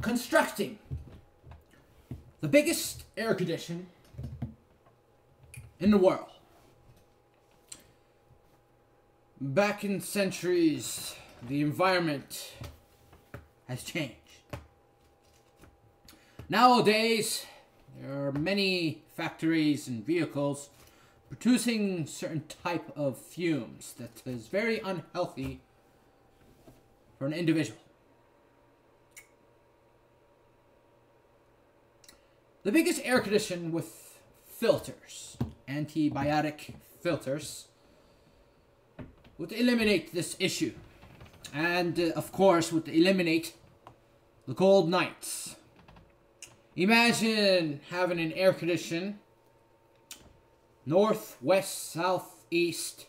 constructing the biggest air conditioner in the world. Back in centuries, the environment has changed. Nowadays, there are many factories and vehicles producing certain type of fumes that is very unhealthy for an individual. The biggest air conditioner with filters, antibiotic filters, would eliminate this issue. And, of course, would eliminate the cold nights. Imagine having an air conditioner, north, west, south, east,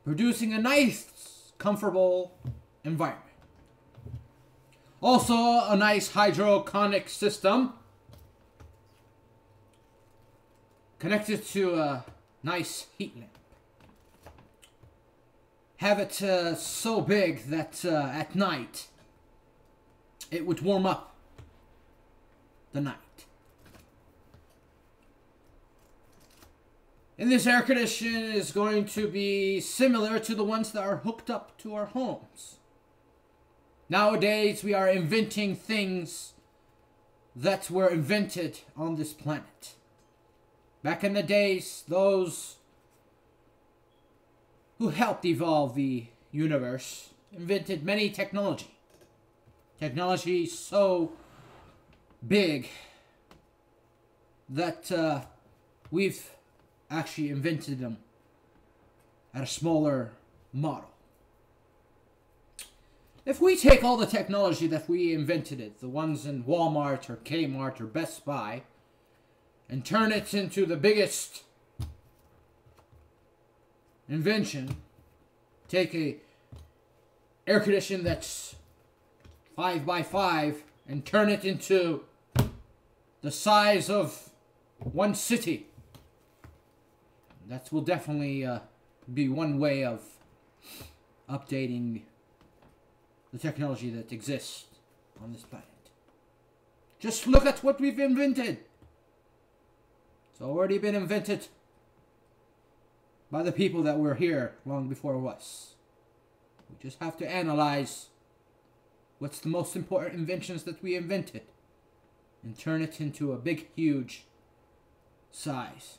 producing a nice, comfortable environment. Also, a nice hydroponic system connected to a nice heat lamp. Have it so big that at night it would warm up the night. And this air conditioner is going to be similar to the ones that are hooked up to our homes. Nowadays, we are inventing things that were invented on this planet. Back in the days, those who helped evolve the universe invented many technology. Technology so big that we've actually invented them at a smaller model. If we take all the technology that we invented, the ones in Walmart or Kmart or Best Buy, and turn it into the biggest invention, take a air conditioner that's 5 by 5 and turn it into the size of one city. That will definitely be one way of updating the technology that exists on this planet. Just look at what we've invented. It's already been invented by the people that were here long before us. We just have to analyze what's the most important inventions that we invented and turn it into a big, huge size.